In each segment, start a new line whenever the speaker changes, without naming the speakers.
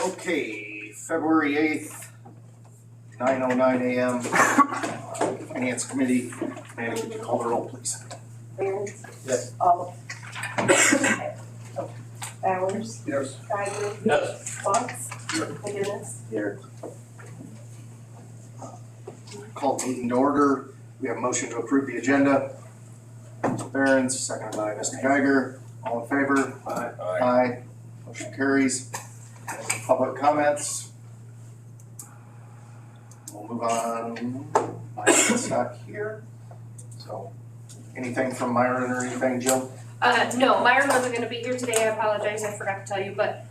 Okay, February 8th, 9:09 a.m. Finance Committee, Manny, could you call the roll, please?
Aaron's?
Yes.
Bowers?
Yes.
Geiger?
Yes.
Fox?
Here.
McGinnis?
Here. Call the meeting to order. We have a motion to approve the agenda. Mr. Behrens, seconded by Mr. Geiger. All in favor? Aye. Aye. Motion carries. Any public comments? We'll move on. Myron's not here. So, anything from Myron or anything, Jill?
No, Myron wasn't gonna be here today, I apologize, I forgot to tell you, but,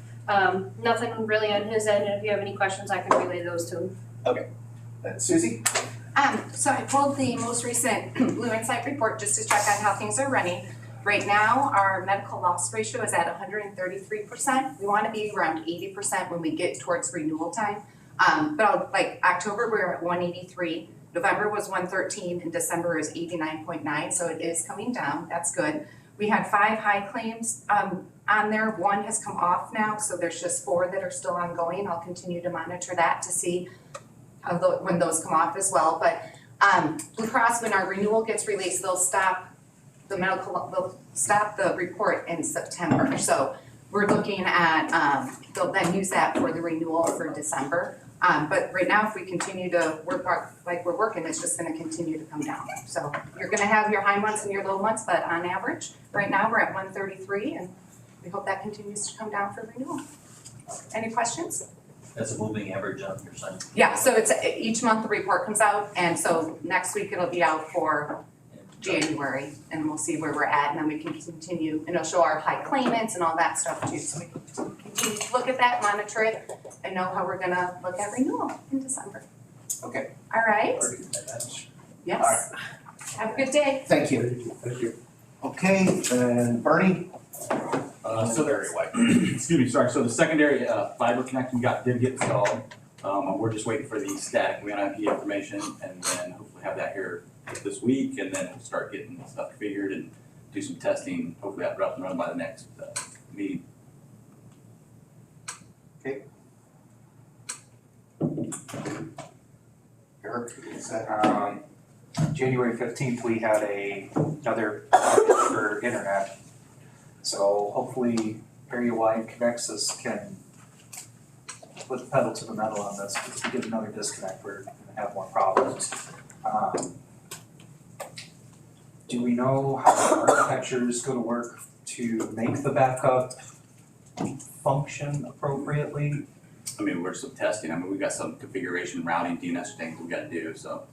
nothing really on his end, and if you have any questions, I can relay those to him.
And Susie?
So I pulled the most recent Blue Insight report just to check on how things are running. Right now, our medical loss ratio is at 133%. We want to be around 80% when we get towards renewal time. Like October, we're at 183. November was 113, and December is 89.9, so it is coming down. That's good. We had 5 high claims on there. 1 has come off now, so there's just 4 that are still ongoing. I'll continue to monitor that to see when those come off as well. But Blue Cross, when our renewal gets released, they'll stop the report in September. So we're looking at, they'll then use that for the renewal for December. But right now, if we continue to work like we're working, it's just gonna continue to come down. So you're gonna have your high months and your low months, but on average, right now, we're at 133, and we hope that continues to come down for renewal. Any questions?
That's a moving average up, you're saying?
Yeah, so it's, each month the report comes out, and so next week it'll be out for January, and we'll see where we're at, and then we can continue, and it'll show our high claimants and all that stuff too, so we can continue to look at that, monitor it, and know how we're gonna look at renewal in December.
Okay.
All right?
Already did that.
Yes. Have a good day.
Thank you.
Thank you.
Okay, and Bernie?
So
Very white.
excuse me, sorry, so the secondary fiber connection did get installed. We're just waiting for the static WAN/IP information, and then hopefully have that here this week, and then we'll start getting stuff configured and do some testing, hopefully have it up and running by the next meeting.
Eric, is that?
January 15th, we had another outage for internet. So hopefully area-wide Connexus can put the pedal to the metal on this, because if we get another disconnect, we're gonna have more problems. Do we know how the architecture is gonna work to make the backup function appropriately?
I mean, we're some testing, we've got some configuration, routing, DNS things we gotta do, so,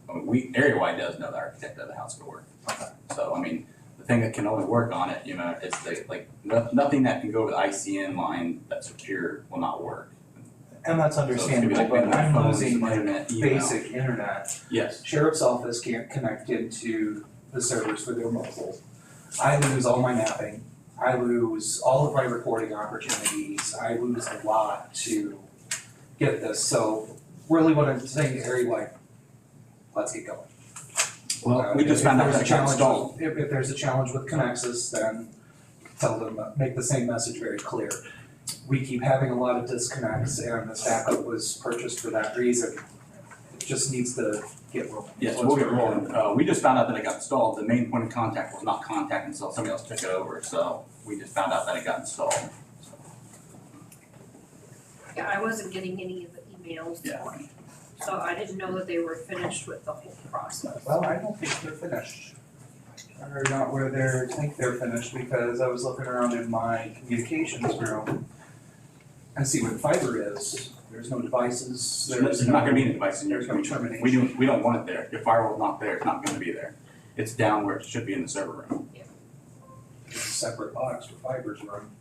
area-wide does know the architect of the house will work.
Okay.
So, the thing that can only work on it, it's nothing that can go over the ICN line that's secure will not work.
And that's
So it's gonna be
understandable,
like
but I'm
phones,
losing my
internet, email.
basic internet.
Yes,
Sheriff's office can't connect into the servers for their mobile. I lose all my mapping. I lose all of my recording opportunities. I lose a lot to get this. So really what I'm saying to Harry, like, let's get going.
well, we just found out that it got installed.
If there's a challenge with Connexus, then tell them, make the same message very clear. We keep having a lot of disconnects, and this backup was purchased for that reason. It just needs to get rolling.
Yes, we'll get rolling. We just found out that it got installed. The main point of contact was not contacted until somebody else took it over, so we just found out that it got installed.
Yeah, I wasn't getting any of the emails this
Yeah.
morning, so I didn't know that they were finished with the whole process.
Well, I don't think they're finished. Or not where they think they're finished, because I was looking around in my communications room and see where the fiber is. There's no devices,
There's not gonna be any device in
there's
there.
no termination.
We don't want it there. If firewall's not there, it's not gonna be there. It's down where it should be in the server room.
It's a separate box for fiber's room.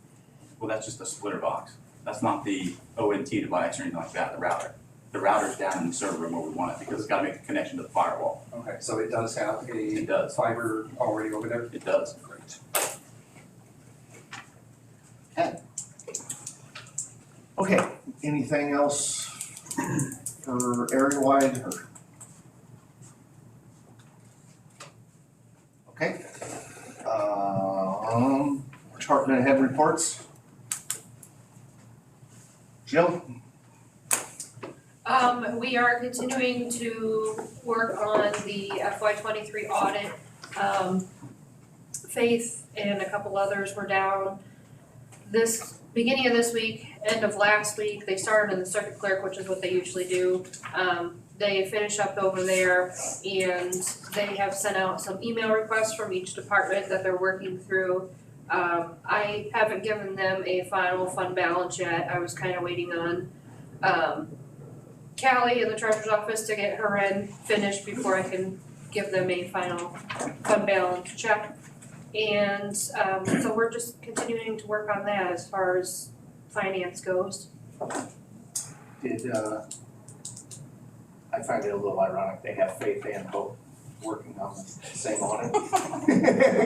Well, that's just a splitter box. That's not the ONT device or anything like that, the router. The router's down in the server room where we want it, because it's gotta make a connection to the firewall.
Okay, so it does have
It
a
does,
fiber already over there?
it does.
Great.
Okay, anything else for area-wide or? Okay. Department head reports. Jill?
We are continuing to work on the FY '23 audit. Faith and a couple others were down this, beginning of this week, end of last week. They started in the circuit clerk, which is what they usually do. They finish up over there and they have sent out some email requests from each department that they're working through. I haven't given them a final fund balance yet. I was kind of waiting on Callie in the treasurer's office to get her end finished before I can give them a final fund balance check. And so we're just continuing to work on that as far as finance goes.
Did, I find it a little ironic, they have Faith and Hope working on the same audit.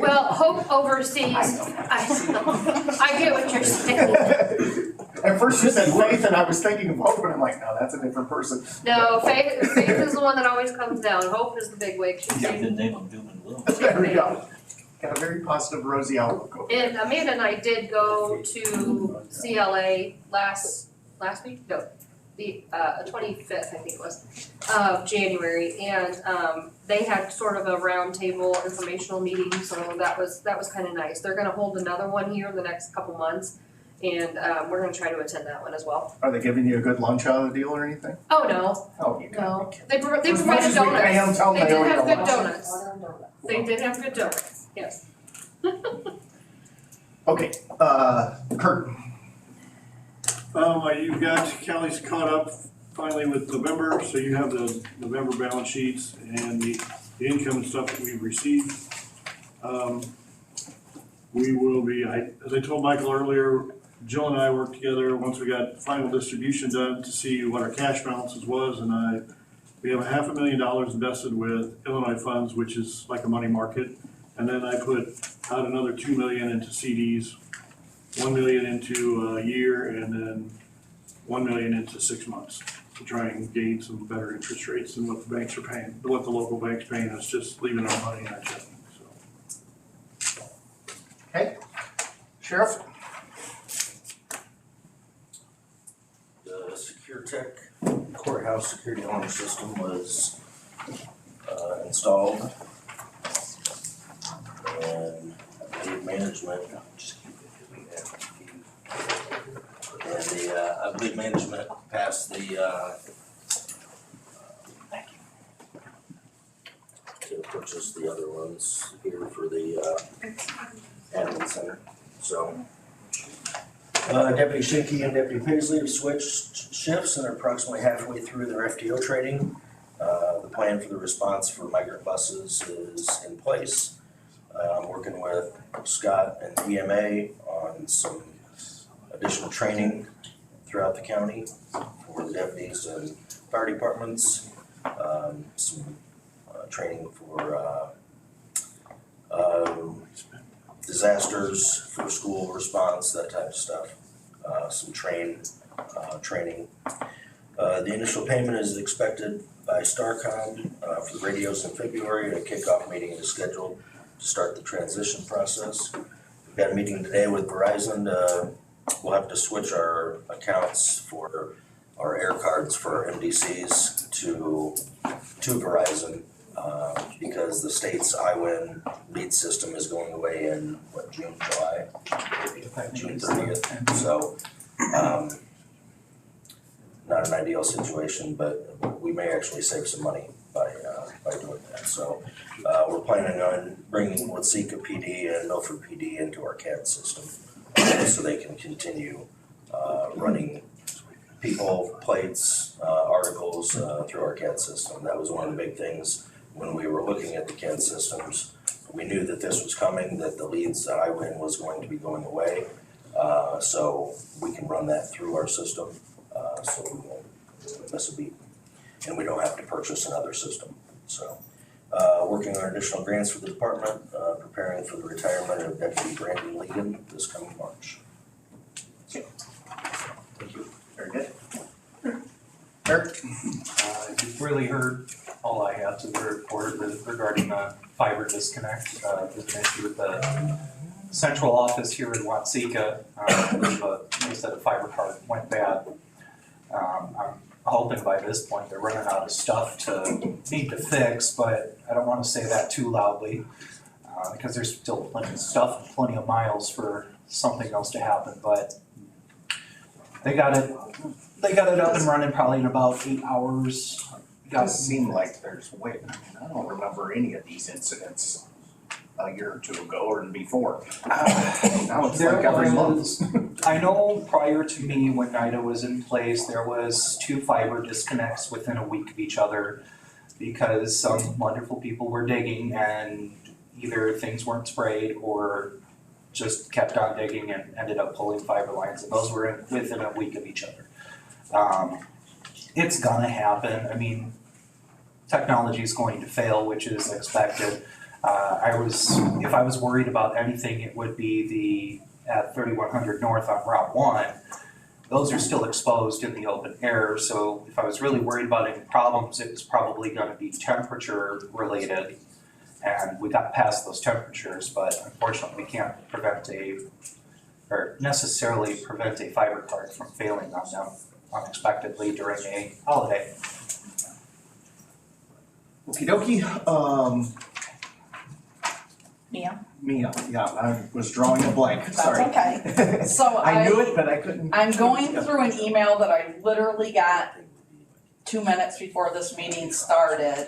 Well, Hope oversees, I get what you're saying.
At first you said Faith and I was thinking of Hope and I'm like, no, that's a different person.
No, Faith is the one that always comes down. Hope is the big wig. She's
Yeah.
The name of doom and gloom.
There we go. Got a very positive, rosy outlook over there.
And Amanda and I did go to CLA last week, no, the 25th, I think it was, of January, and they had sort of a roundtable informational meeting, so that was kind of nice. They're gonna hold another one here in the next couple months, and we're gonna try to attend that one as well.
Are they giving you a good lunch out of the deal or anything?
Oh, no,
Oh, you got
no,
it.
they
As much
provided
as we pay them,
donuts.
tell them
They
they owe
did
you
have
a
good
lunch.
donuts. They did have good donuts, yes.
Okay, Kurt,
You've got, Callie's caught up finally with November, so you have the November balance sheets and the income and stuff that we've received. We will be, as I told Michael earlier, Jill and I worked together once we got final distribution done to see what our cash balances was, and we have $500,000 invested with Illinois funds, which is like a money market. And then I put out another $2 million into CDs, $1 million into a year, and then $1 million into 6 months to try and gain some better interest rates than what the banks are paying, what the local bank's paying us, just leaving our money in our checking, so.
Sheriff?
The SecureTech courthouse security alarm system was installed. And I believe management, I believe management passed the, to purchase the other ones here for the, admin center, so. Deputy Shinky and Deputy Paisley have switched shifts and are approximately halfway through their FTO training. The plan for the response for migrant buses is in place. I'm working with Scott and EMA on some additional training throughout the county for the deputies and fire departments. Some training for disasters, for school response, that type of stuff. Some training. The initial payment is expected by Starcom for the radios in February. A kickoff meeting is scheduled to start the transition process. We've got a meeting today with Verizon. We'll have to switch our accounts for our air cards for our MDCs to Verizon because the state's iWin lead system is going away in June, July, June 30th. So not an ideal situation, but we may actually save some money by doing that. So we're planning on bringing Watseka PD and Milford PD into our CAD system so they can continue running people, plates, articles through our CAD system. That was one of the big things when we were looking at the CAD systems. We knew that this was coming, that the leads that iWin was going to be going away. So we can run that through our system so we won't miss a beat. And we don't have to purchase another system. So working on additional grants for the department, preparing for the retirement of Deputy Brandon Legan this coming March. Thank you.
Very good. Eric?
You've really heard all I have to the report regarding the fiber disconnect. There's an issue with the central office here in Watseka. They said a fiber card went bad. I'm hoping by this point they're running out of stuff to need to fix, but I don't wanna say that too loudly. Because there's still plenty of stuff, and plenty of miles for something else to happen, but they got it up and running probably in about 8 hours.
It does seem like there's I don't remember any of these incidents a year or two ago or before. Now it's like every month.
I know prior to me, when NIDA was in place, there was 2 fiber disconnects within a week of each other because some wonderful people were digging and either things weren't sprayed or just kept on digging and ended up pulling fiber lines, and those were within a week of each other. It's gonna happen. I mean, technology is going to fail, which is expected. If I was worried about anything, it would be at 3100 North on Route 1. Those are still exposed in the open air, so if I was really worried about any problems, it was probably gonna be temperature related. And we got past those temperatures, but unfortunately we can't necessarily prevent a fiber card from failing on them unexpectedly during a holiday.
Okey dokey,
Mia,
yeah, I was drawing a blank, sorry.
that's okay. So
I knew it, but I couldn't.
I'm going through an email that I literally got 2 minutes before this meeting started.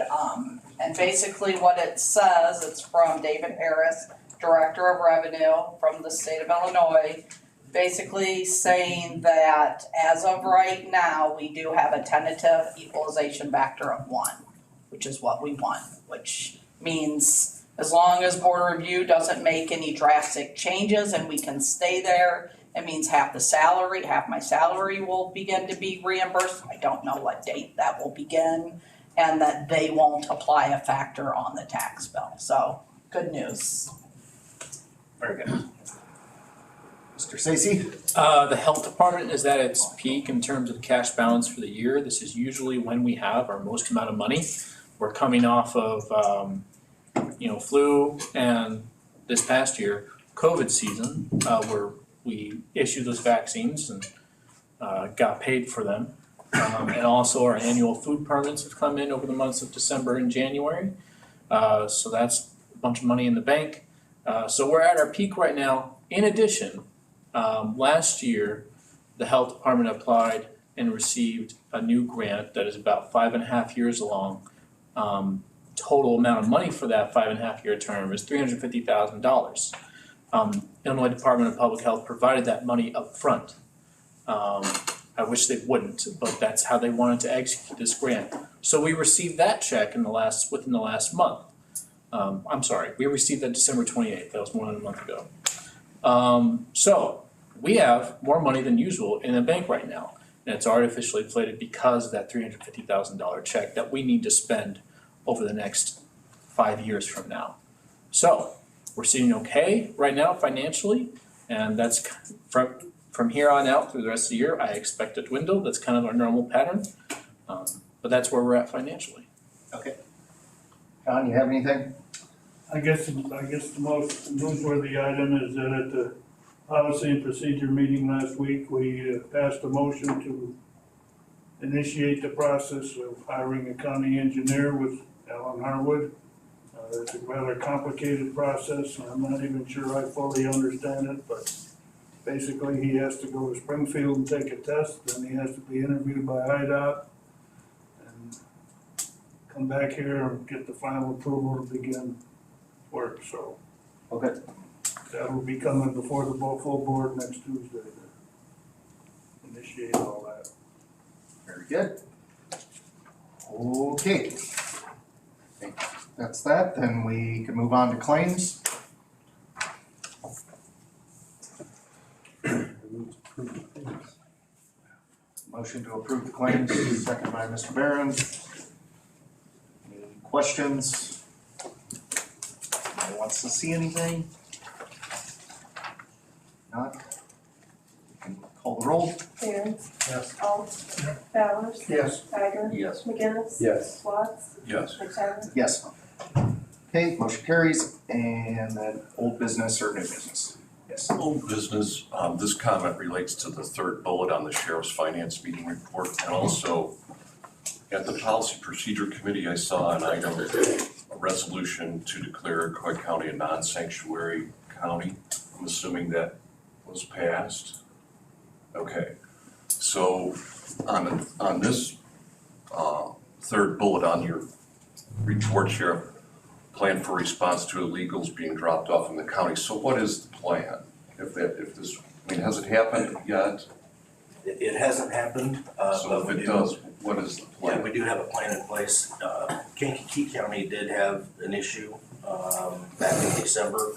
And basically what it says, it's from David Harris, Director of Revenue from the state of Illinois, basically saying that as of right now, we do have a tentative equalization factor of 1, which is what we want, which means as long as board review doesn't make any drastic changes and we can stay there, it means half my salary will begin to be reimbursed. I don't know what date that will begin, and that they won't apply a factor on the tax bill. So, good news.
Very good. Mr. Stacy?
The health department is at its peak in terms of cash balance for the year. This is usually when we have our most amount of money. We're coming off of, flu and this past year, COVID season, where we issued those vaccines and got paid for them. And also our annual food permits have come in over the months of December and January. So that's a bunch of money in the bank. So we're at our peak right now. In addition, last year, the health department applied and received a new grant that is about 5.5 years long. Total amount of money for that 5.5 year term is $350,000. Illinois Department of Public Health provided that money up front. I wish they wouldn't, but that's how they wanted to execute this grant. So we received that check within the last month. We received that December 28th, that was more than a month ago. So we have more money than usual in the bank right now, and it's artificially inflated because of that $350,000 check that we need to spend over the next 5 years from now. So we're sitting okay right now financially, and that's from here on out through the rest of the year, I expect a dwindle. That's kind of our normal pattern, but that's where we're at financially.
Okay. John, you have anything?
I guess the most newsworthy item is that at the policy and procedure meeting last week, we passed a motion to initiate the process of hiring a county engineer with Alan Harwood. It's a rather complicated process, and I'm not even sure I fully understand it, but basically he has to go to Springfield and take a test, then he has to be interviewed by IDOT and come back here and get the final approval to begin work, so.
Okay.
That will be coming before the full board next Tuesday to initiate all that.
Very good. Okay. I think that's that, then we can move on to claims. Motion to approve the claims, second by Mr. Behrens. Any questions? Anyone wants to see anything? Not? Can we call the roll?
Aaron's,
Yes.
Alt, Bowers,
Yes.
Geiger,
Yes.
McGinnis,
Yes.
Watts,
Yes.
McFerrin.
Yes. Okay, motion carries, and then old business or new business? Yes.
Old business, this comment relates to the third bullet on the sheriff's finance meeting report, and also At the Policy Procedure Committee, I saw an item, a resolution to declare Coy County a non-sanctuary county. I'm assuming that was passed. Okay, so on this third bullet on your report, Sheriff, plan for response to illegals being dropped off in the county. So what is the plan? If this, I mean, has it happened yet?
It hasn't happened,
So
but
if
we
it
do.
does, what is the
Yeah,
plan?
we do have a plan in place. Kankakee County did have an issue back in December.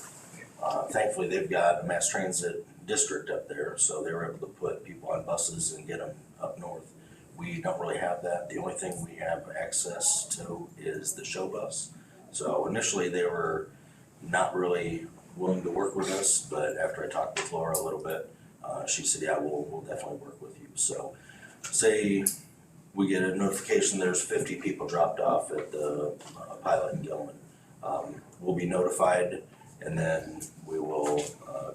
Thankfully, they've got a mass transit district up there, so they were able to put people on buses and get them up north. We don't really have that. The only thing we have access to is the show bus. So initially, they were not really willing to work with us, but after I talked with Laura a little bit, she said, yeah, we'll definitely work with you. So say we get a notification there's 50 people dropped off at the pilot in Gilman. We'll be notified, and then we will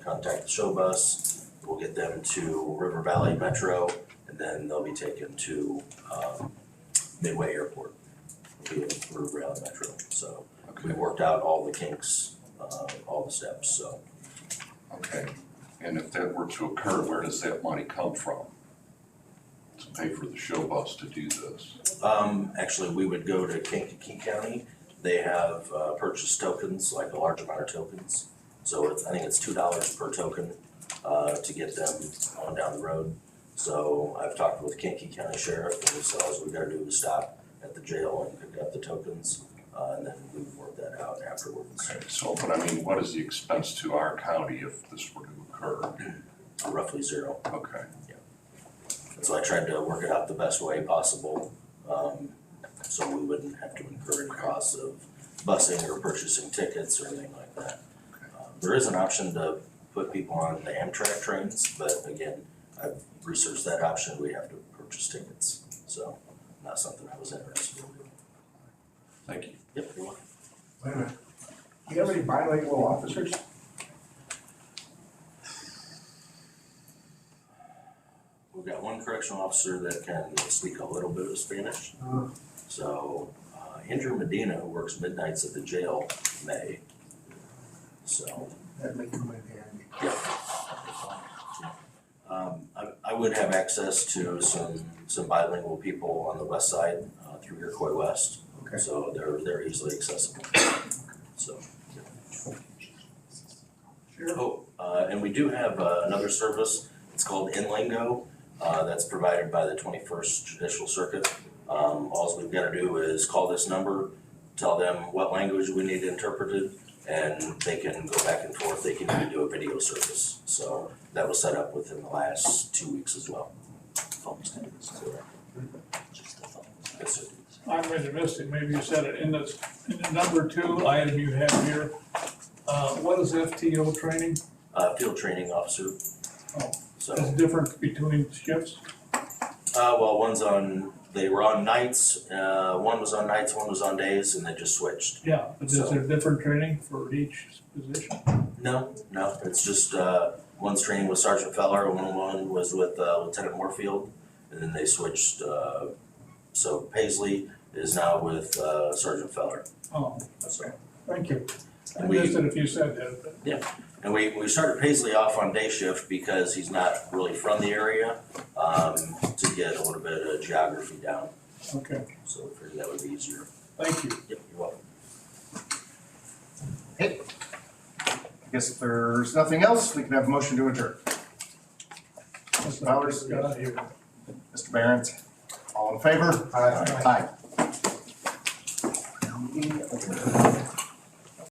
contact the show bus. We'll get them to River Valley Metro, and then they'll be taken to Midway Airport. We'll be in River Valley Metro. So we worked out all the kinks, all the steps. So.
Okay, and if that were to occur, where does that money come from to pay for the show bus to do this?
Actually, we would go to Kankakee County. They have purchase tokens, like a large amount of tokens. So I think it's $2 per token to get them on down the road. So I've talked with Kankakee County Sheriff, and he said all we gotta do is stop at the jail and pick up the tokens, and then we would work that out afterwards.
Okay, so, but I mean, what is the expense to our county if this were to occur?
Roughly zero.
Okay.
And so I tried to work it out the best way possible, so we wouldn't have to incur any costs of busing or purchasing tickets or anything like that. There is an option to put people on the Amtrak trains, but again, I've researched that option, we have to purchase tickets, so not something I was interested in doing.
Thank you.
Yep, you're welcome.
Wait a minute. Do you have any bilingual officers?
We've got one correctional officer that can speak a little bit of Spanish. So Andrew Medina, who works midnights at the jail, may. So.
That may come in handy.
Yeah. I would have access to some bilingual people on the west side through Iroquois West.
Okay.
So they're easily accessible. So. Oh, and we do have another service. It's called Inlingo. That's provided by the 21st Judicial Circuit. All we've got to do is call this number, tell them what language we need interpreted, and they can go back and forth. They can even do a video service. So that was set up within the last 2 weeks as well. Yes, sir.
I'm optimistic, maybe you said it, in the number 2 item you have here, what is FTO training?
Field training officer.
Oh.
So,
Is it different between shifts?
well, they were on nights, one was on nights, one was on days, and they just switched.
Yeah, but is
So-
there different training for each position?
No, it's just, one's training with Sergeant Feller, one was with Lieutenant Moorfield, and then they switched, so Paisley is now with Sergeant Feller.
Oh,
So,
thank you. I
And we-
missed it if you said that, but
and we started Paisley off on day shift because he's not really from the area, to get a little bit of geography down,
okay,
so I figured that would be easier.
thank you.
Yep, you're welcome.
Okay. I guess if there's nothing else, we can have a motion to adjourn.
Mr.
Bowers?
Here.
Mr. Barron's, all in favor?
Aye.
Aye. Meeting adjourned.